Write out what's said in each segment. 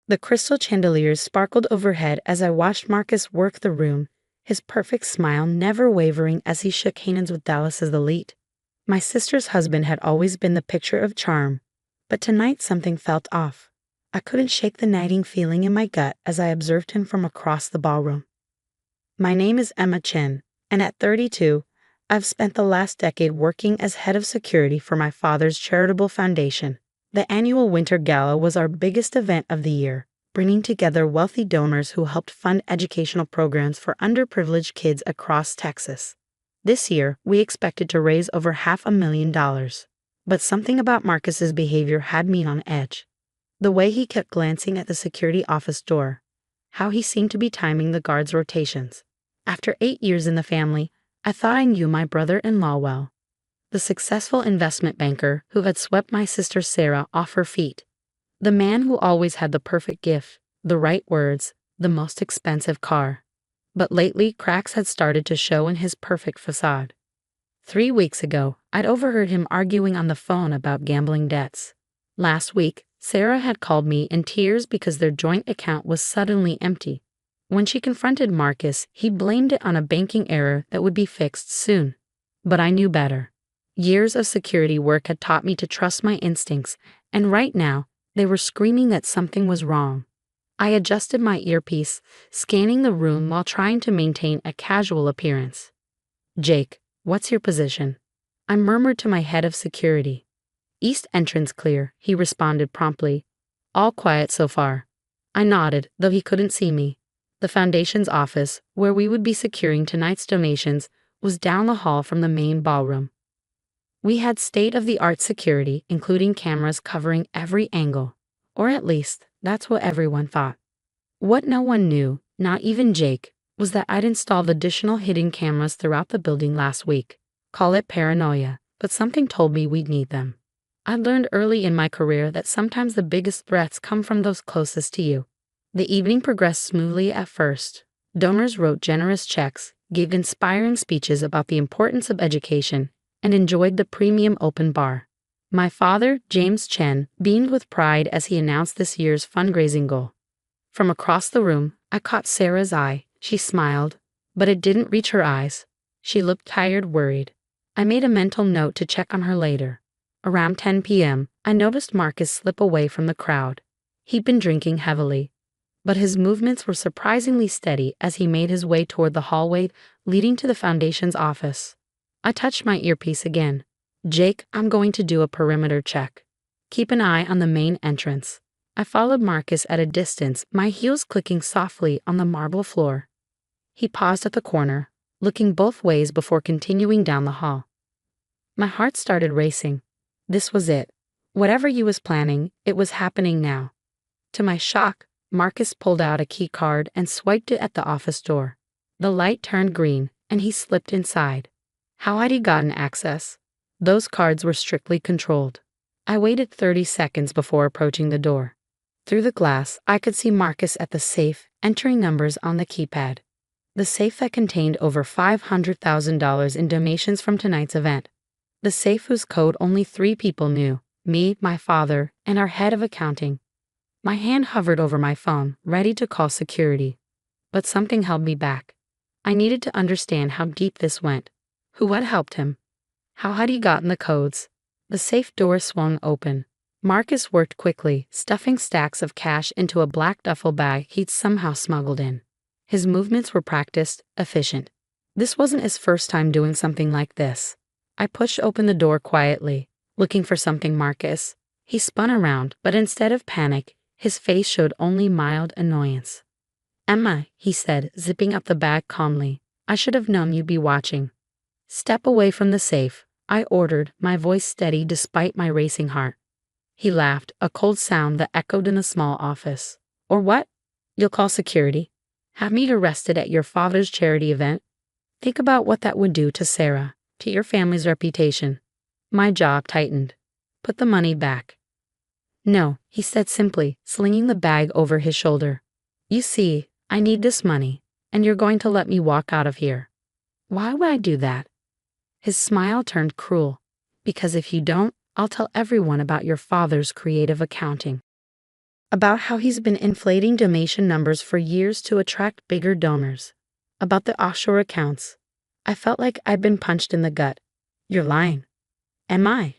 The crystal chandeliers sparkled overhead as I watched Marcus work the room, his perfect smile never wavering as he shook hands with Dallas's elite. My sister's husband had always been the picture of charm, but tonight something felt off. I couldn't shake the nagging feeling in my gut as I observed him from across the ballroom. My name is Emma Chen, and at 32, I've spent the last decade working as head of security for my father's charitable foundation. The annual Winter Gala was our biggest event of the year, bringing together wealthy donors who helped fund educational programs for underprivileged kids across Texas. This year, we expected to raise over $500,000. But something about Marcus's behavior had me on edge. The way he kept glancing at the security office door, how he seemed to be timing the guards' rotations. After 8 years in the family, I thought I knew my brother-in-law well. The successful investment banker who had swept my sister Sarah off her feet. The man who always had the perfect gift, the right words, the most expensive car. But lately, cracks had started to show in his perfect facade. 3 weeks ago, I'd overheard him arguing on the phone about gambling debts. Last week, Sarah had called me in tears because their joint account was suddenly empty. When she confronted Marcus, he blamed it on a banking error that would be fixed soon. But I knew better. Years of security work had taught me to trust my instincts, and right now, they were screaming that something was wrong. I adjusted my earpiece, scanning the room while trying to maintain a casual appearance. "Jake, what's your position?" I murmured to my head of security. "East entrance clear," he responded promptly. "All quiet so far." I nodded, though he couldn't see me. The foundation's office, where we would be securing tonight's donations, was down the hall from the main ballroom. We had state-of-the-art security, including cameras covering every angle. Or at least, that's what everyone thought. What no one knew, not even Jake, was that I'd installed additional hidden cameras throughout the building last week. Call it paranoia, but something told me we'd need them. I learned early in my career that sometimes the biggest threats come from those closest to you. The evening progressed smoothly at first. Donors wrote generous checks, gave inspiring speeches about the importance of education, and enjoyed the premium open bar. My father, James Chen, beamed with pride as he announced this year's fundraising goal. From across the room, I caught Sarah's eye. She smiled, but it didn't reach her eyes. She looked tired, worried. I made a mental note to check on her later. Around 10 p.m., I noticed Marcus slip away from the crowd. He'd been drinking heavily, but his movements were surprisingly steady as he made his way toward the hallway leading to the foundation's office. I touched my earpiece again. "Jake, I'm going to do a perimeter check. Keep an eye on the main entrance." I followed Marcus at a distance, my heels clicking softly on the marble floor. He paused at the corner, looking both ways before continuing down the hall. My heart started racing. This was it. Whatever he was planning, it was happening now. To my shock, Marcus pulled out a key card and swiped it at the office door. The light turned green, and he slipped inside. How had he gotten access? Those cards were strictly controlled. I waited 30 seconds before approaching the door. Through the glass, I could see Marcus at the safe, entering numbers on the keypad. The safe that contained over $500,000 in donations from tonight's event. The safe whose code only 3 people knew: me, my father, and our head of accounting. My hand hovered over my phone, ready to call security. But something held me back. I needed to understand how deep this went. Who had helped him? How had he gotten the codes? The safe door swung open. Marcus worked quickly, stuffing stacks of cash into a black duffel bag he'd somehow smuggled in. His movements were practiced, efficient. This wasn't his first time doing something like this. I pushed open the door quietly, looking for something Marcus. He spun around, but instead of panic, his face showed only mild annoyance. "Emma," he said, zipping up the bag calmly. "I should have known you'd be watching." "Step away from the safe," I ordered, my voice steady despite my racing heart. He laughed, a cold sound that echoed in the small office. "Or what? You'll call security? Have me arrested at your father's charity event? Think about what that would do to Sarah, to your family's reputation." My jaw tightened. "Put the money back." "No," he said simply, slinging the bag over his shoulder. "You see, I need this money, and you're going to let me walk out of here." "Why would I do that?" His smile turned cruel. "Because if you don't, I'll tell everyone about your father's creative accounting." about how he's been inflating donation numbers for years to attract bigger donors, about the offshore accounts. I felt like I'd been punched in the gut. You're lying. Am I?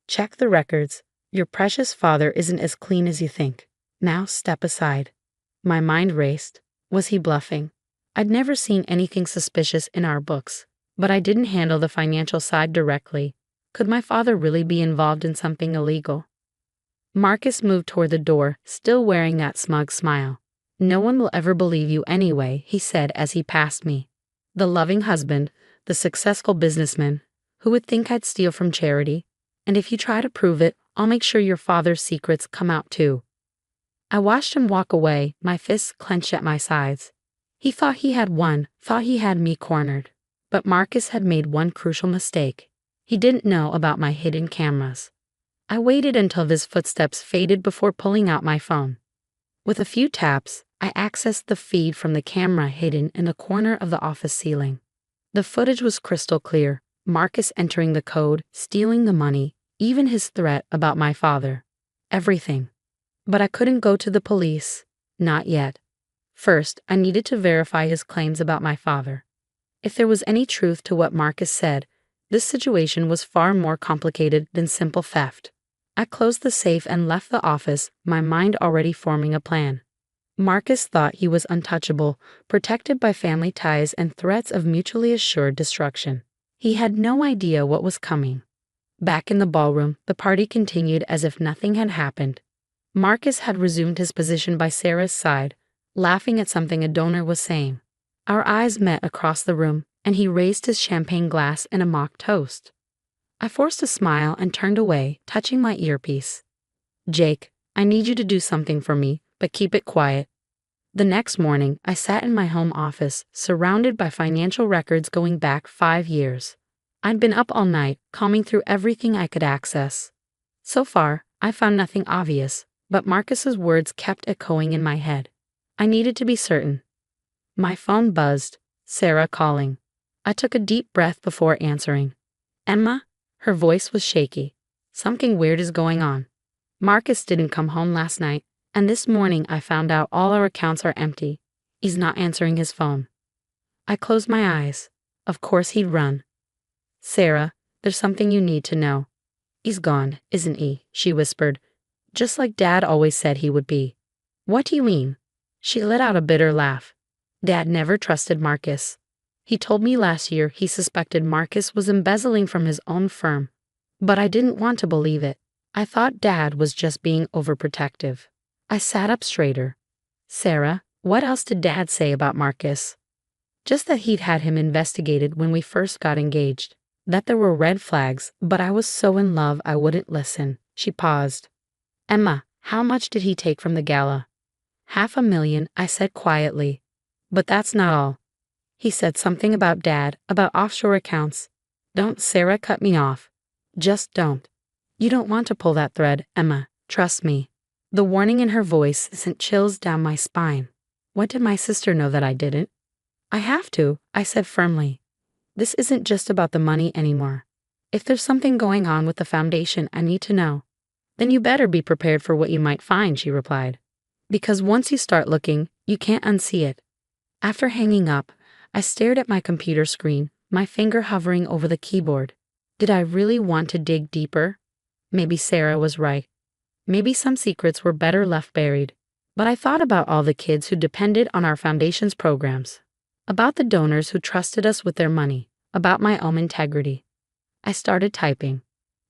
Check the records. Your precious father isn't as clean as you think. Now step aside. My mind raced. Was he bluffing? I'd never seen anything suspicious in our books, but I didn't handle the financial side directly. Could my father really be involved in something illegal? Marcus moved toward the door, still wearing that smug smile. No one will ever believe you anyway, he said as he passed me. The loving husband, the successful businessman, who would think I'd steal from charity? And if you try to prove it, I'll make sure your father's secrets come out too. I watched him walk away, my fists clenched at my sides. He thought he had won, thought he had me cornered. But Marcus had made one crucial mistake. He didn't know about my hidden cameras. I waited until his footsteps faded before pulling out my phone. With a few taps, I accessed the feed from the camera hidden in the corner of the office ceiling. The footage was crystal clear, Marcus entering the code, stealing the money, even his threat about my father. Everything. But I couldn't go to the police. Not yet. First, I needed to verify his claims about my father. If there was any truth to what Marcus said, this situation was far more complicated than simple theft. I closed the safe and left the office, my mind already forming a plan. Marcus thought he was untouchable, protected by family ties and threats of mutually assured destruction. He had no idea what was coming. Back in the ballroom, the party continued as if nothing had happened. Marcus had resumed his position by Sarah's side, laughing at something a donor was saying. Our eyes met across the room, and he raised his champagne glass in a mock toast. I forced a smile and turned away, touching my earpiece. Jake, I need you to do something for me, but keep it quiet. The next morning, I sat in my home office, surrounded by financial records going back 5 years. I'd been up all night, combing through everything I could access. So far, I found nothing obvious, but Marcus's words kept echoing in my head. I needed to be certain. My phone buzzed. Sarah calling. I took a deep breath before answering. Emma? Her voice was shaky. Something weird is going on. Marcus didn't come home last night, and this morning I found out all our accounts are empty. He's not answering his phone. I closed my eyes. Of course he'd run. Sarah, there's something you need to know. He's gone, isn't he? She whispered. Just like Dad always said he would be. What do you mean? She let out a bitter laugh. Dad never trusted Marcus. He told me last year he suspected Marcus was embezzling from his own firm. But I didn't want to believe it. I thought Dad was just being overprotective. I sat up straighter. Sarah, what else did Dad say about Marcus? Just that he'd had him investigated when we first got engaged. That there were red flags, but I was so in love I wouldn't listen. She paused. Emma, how much did he take from the gala? $500,000, I said quietly. But that's not all. He said something about Dad, about offshore accounts. Don't, Sarah cut me off. Just don't. You don't want to pull that thread, Emma. Trust me. The warning in her voice sent chills down my spine. What did my sister know that I didn't? I have to, I said firmly. This isn't just about the money anymore. If there's something going on with the foundation I need to know, then you better be prepared for what you might find, she replied. Because once you start looking, you can't unsee it. After hanging up, I stared at my computer screen, my finger hovering over the keyboard. Did I really want to dig deeper? Maybe Sarah was right. Maybe some secrets were better left buried. But I thought about all the kids who depended on our foundation's programs, about the donors who trusted us with their money, about my own integrity. I started typing.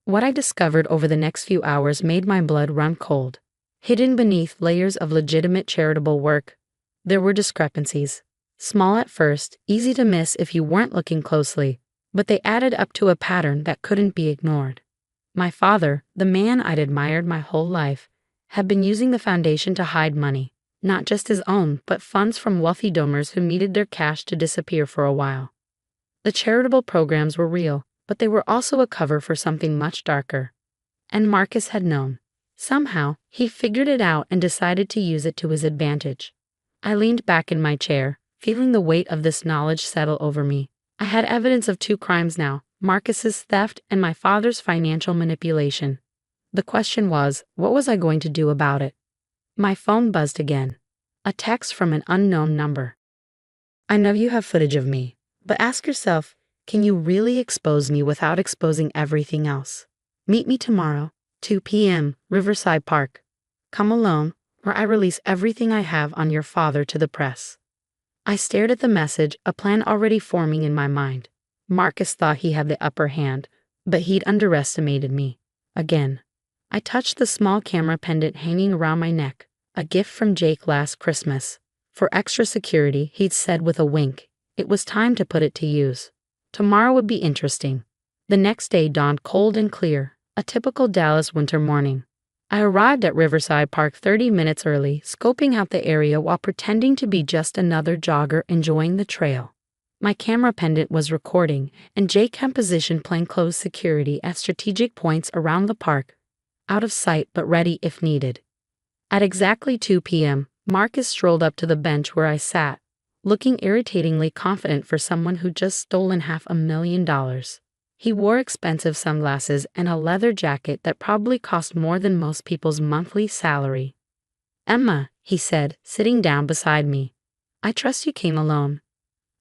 What I discovered over the next few hours made my blood run cold. Hidden beneath layers of legitimate charitable work, there were discrepancies. Small at first, easy to miss if you weren't looking closely, but they added up to a pattern that couldn't be ignored. My father, the man I'd admired my whole life, had been using the foundation to hide money, not just his own, but funds from wealthy donors who needed their cash to disappear for a while. The charitable programs were real, but they were also a cover for something much darker. And Marcus had known. Somehow, he figured it out and decided to use it to his advantage. I leaned back in my chair, feeling the weight of this knowledge settle over me. I had evidence of 2 crimes now, Marcus's theft and my father's financial manipulation. The question was, what was I going to do about it? My phone buzzed again. A text from an unknown number. I know you have footage of me, but ask yourself, can you really expose me without exposing everything else? Meet me tomorrow, 2 p.m., Riverside Park. Come alone, or I release everything I have on your father to the press. I stared at the message, a plan already forming in my mind. Marcus thought he had the upper hand, but he'd underestimated me. Again. I touched the small camera pendant hanging around my neck, a gift from Jake last Christmas. For extra security, he'd said with a wink. It was time to put it to use. Tomorrow would be interesting. The next day dawned cold and clear, a typical Dallas winter morning. I arrived at Riverside Park 30 minutes early, scoping out the area while pretending to be just another jogger enjoying the trail. My camera pendant was recording, and Jake had positioned plainclothes security at strategic points around the park, out of sight but ready if needed. At exactly 2 p.m., Marcus strolled up to the bench where I sat, looking irritatingly confident for someone who'd just stolen $500,000. He wore expensive sunglasses and a leather jacket that probably cost more than most people's monthly salary. "Emma," he said, sitting down beside me. "I trust you came alone."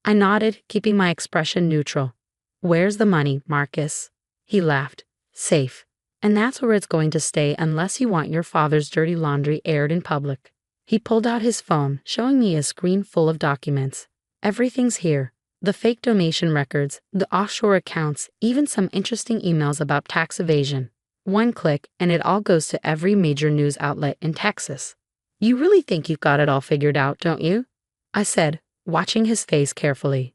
I nodded, keeping my expression neutral. "Where's the money, Marcus?" He laughed. "Safe. And that's where it's going to stay unless you want your father's dirty laundry aired in public." He pulled out his phone, showing me a screen full of documents. "Everything's here. The fake donation records, the offshore accounts, even some interesting emails about tax evasion. One click, and it all goes to every major news outlet in Texas." "You really think you've got it all figured out, don't you?" I said, watching his face carefully.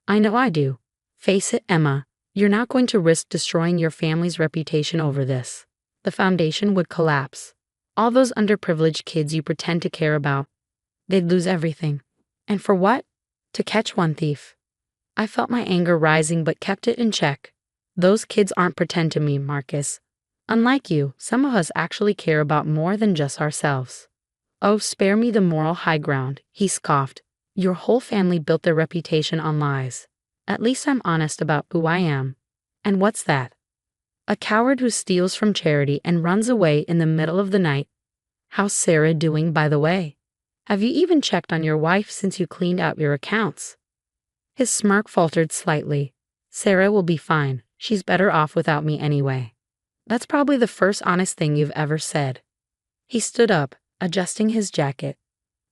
"I know I do. Face it, Emma, you're not going to risk destroying your family's reputation over this. The foundation would collapse. All those underprivileged kids you pretend to care about, they'd lose everything. And for what? To catch one thief." I felt my anger rising but kept it in check. "Those kids aren't pretend to me, Marcus. Unlike you, some of us actually care about more than just ourselves." "Oh, spare me the moral high ground," he scoffed. "Your whole family built their reputation on lies. At least I'm honest about who I am." "And what's that?" "A coward who steals from charity and runs away in the middle of the night. How's Sarah doing, by the way? Have you even checked on your wife since you cleaned out your accounts?" His smirk faltered slightly. "Sarah will be fine. She's better off without me anyway." "That's probably the first honest thing you've ever said." He stood up, adjusting his jacket.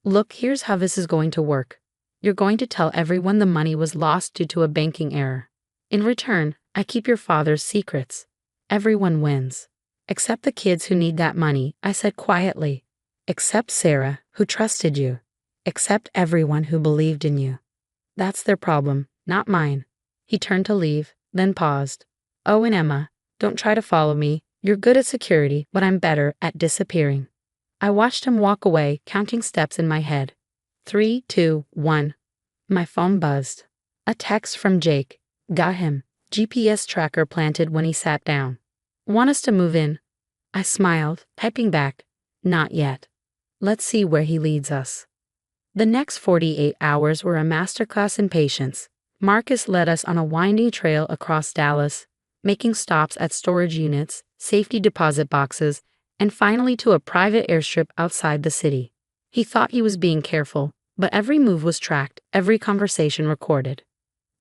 "Look, here's how this is going to work. You're going to tell everyone the money was lost due to a banking error. In return, I keep your father's secrets. Everyone wins. Except the kids who need that money," I said quietly. "Except Sarah, who trusted you. Except everyone who believed in you. That's their problem, not mine." He turned to leave, then paused. "Oh, and Emma, don't try to follow me. You're good at security, but I'm better at disappearing." I watched him walk away, counting steps in my head. 3, 2, 1. My phone buzzed. A text from Jake. "Got him. GPS tracker planted when he sat down. Want us to move in?" I smiled, typing back, "Not yet. Let's see where he leads us." The next 48 hours were a masterclass in patience. Marcus led us on a winding trail across Dallas, making stops at storage units, safety deposit boxes, and finally to a private airstrip outside the city. He thought he was being careful, but every move was tracked, every conversation recorded.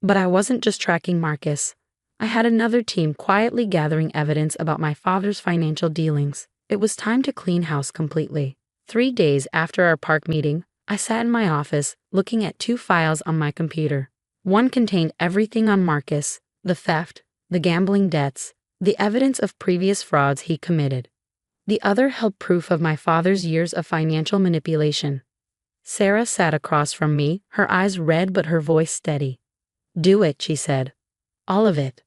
But I wasn't just tracking Marcus. I had another team quietly gathering evidence about my father's financial dealings. It was time to clean house completely. 3 days after our park meeting, I sat in my office, looking at 2 files on my computer. One contained everything on Marcus: the theft, the gambling debts, the evidence of previous frauds he committed. The other held proof of my father's years of financial manipulation. Sarah sat across from me, her eyes red but her voice steady. "Do it," she said. "All of it."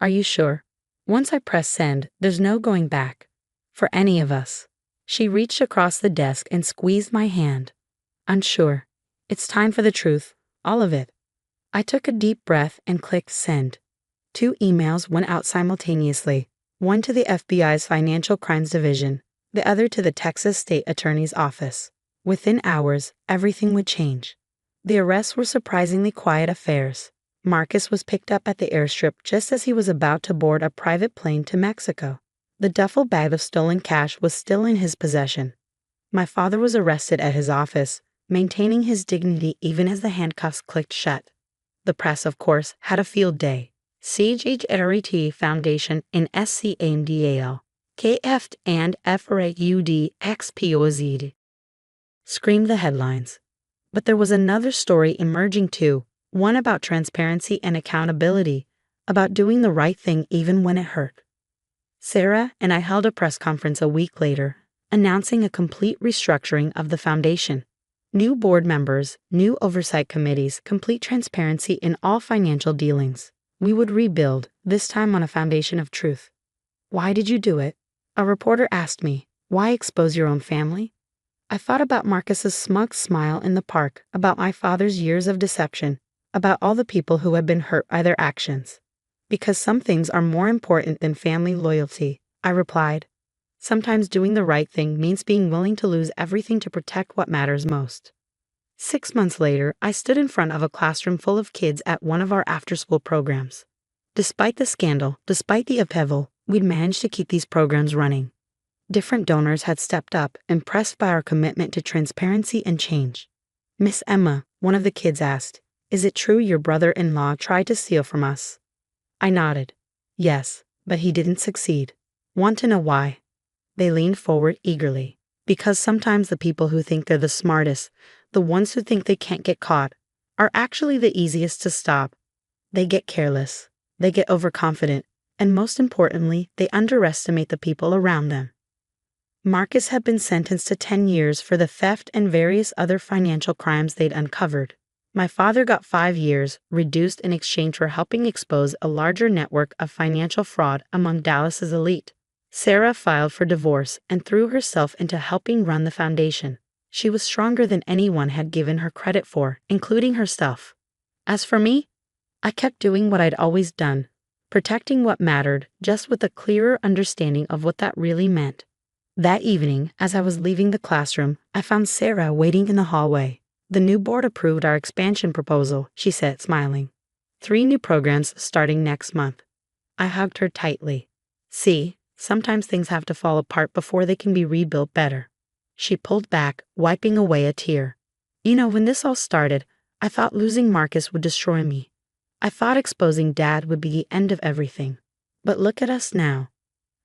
"Are you sure?" "Once I press send, there's no going back. For any of us." She reached across the desk and squeezed my hand. "Unsure. It's time for the truth. All of it." I took a deep breath and clicked send. 2 emails went out simultaneously, one to the FBI's Financial Crimes Division, the other to the Texas State Attorney's Office. Within hours, everything would change. The arrests were surprisingly quiet affairs. Marcus was picked up at the airstrip just as he was about to board a private plane to Mexico. The duffel bag of stolen cash was still in his possession. My father was arrested at his office, maintaining his dignity even as the handcuffs clicked shut. The press, of course, had a field day. CHRET Foundation in SCANDAL. KF and FRAUD XPOZ. Screamed the headlines. But there was another story emerging too, one about transparency and accountability, about doing the right thing even when it hurt. Sarah and I held a press conference a week later, announcing a complete restructuring of the foundation. New board members, new oversight committees, complete transparency in all financial dealings. We would rebuild, this time on a foundation of truth. Why did you do it? A reporter asked me. Why expose your own family? I thought about Marcus's smug smile in the park, about my father's years of deception, about all the people who had been hurt by their actions. Because some things are more important than family loyalty, I replied. Sometimes doing the right thing means being willing to lose everything to protect what matters most. 6 months later, I stood in front of a classroom full of kids at one of our after-school programs. Despite the scandal, despite the upheaval, we'd managed to keep these programs running. Different donors had stepped up, impressed by our commitment to transparency and change. Miss Emma, one of the kids asked, "Is it true your brother-in-law tried to steal from us?" I nodded. Yes, but he didn't succeed. Want to know why? They leaned forward eagerly. Because sometimes the people who think they're the smartest, the ones who think they can't get caught, are actually the easiest to stop. They get careless, they get overconfident, and most importantly, they underestimate the people around them. Marcus had been sentenced to 10 years for the theft and various other financial crimes they'd uncovered. My father got 5 years, reduced in exchange for helping expose a larger network of financial fraud among Dallas's elite. Sarah filed for divorce and threw herself into helping run the foundation. She was stronger than anyone had given her credit for, including herself. As for me, I kept doing what I'd always done, protecting what mattered, just with a clearer understanding of what that really meant. That evening, as I was leaving the classroom, I found Sarah waiting in the hallway. The new board approved our expansion proposal, she said, smiling. 3 new programs starting next month. I hugged her tightly. See, sometimes things have to fall apart before they can be rebuilt better. She pulled back, wiping away a tear. You know, when this all started, I thought losing Marcus would destroy me. I thought exposing Dad would be the end of everything. But look at us now.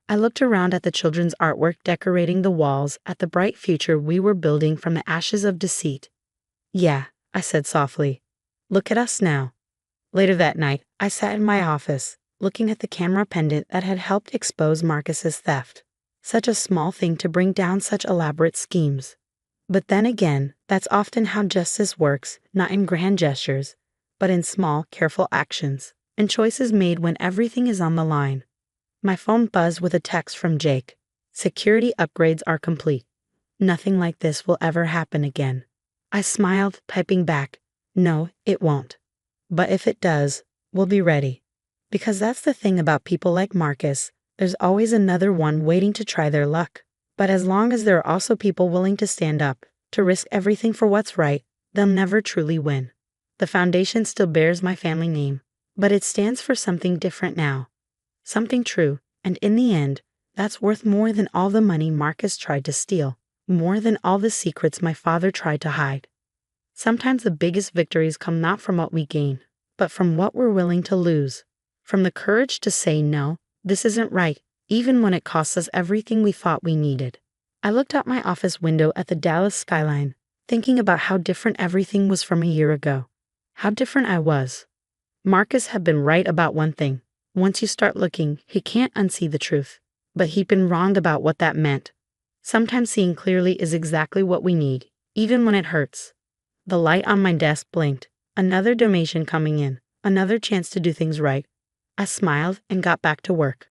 I looked around at the children's artwork decorating the walls, at the bright future we were building from the ashes of deceit. Yeah, I said softly. Look at us now. Later that night, I sat in my office, looking at the camera pendant that had helped expose Marcus's theft. Such a small thing to bring down such elaborate schemes. But then again, that's often how justice works, not in grand gestures, but in small, careful actions, and choices made when everything is on the line. My phone buzzed with a text from Jake. Security upgrades are complete. Nothing like this will ever happen again. I smiled, typing back, no, it won't. But if it does, we'll be ready. Because that's the thing about people like Marcus, there's always another one waiting to try their luck. But as long as there are also people willing to stand up, to risk everything for what's right, they'll never truly win. The foundation still bears my family name, but it stands for something different now. Something true, and in the end, that's worth more than all the money Marcus tried to steal, more than all the secrets my father tried to hide. Sometimes the biggest victories come not from what we gain, but from what we're willing to lose, from the courage to say no, this isn't right, even when it costs us everything we thought we needed. I looked out my office window at the Dallas skyline, thinking about how different everything was from a year ago. How different I was. Marcus had been right about one thing. Once you start looking, he can't unsee the truth. But he'd been wrong about what that meant. Sometimes seeing clearly is exactly what we need, even when it hurts. The light on my desk blinked. Another donation coming in. Another chance to do things right. I smiled and got back to work.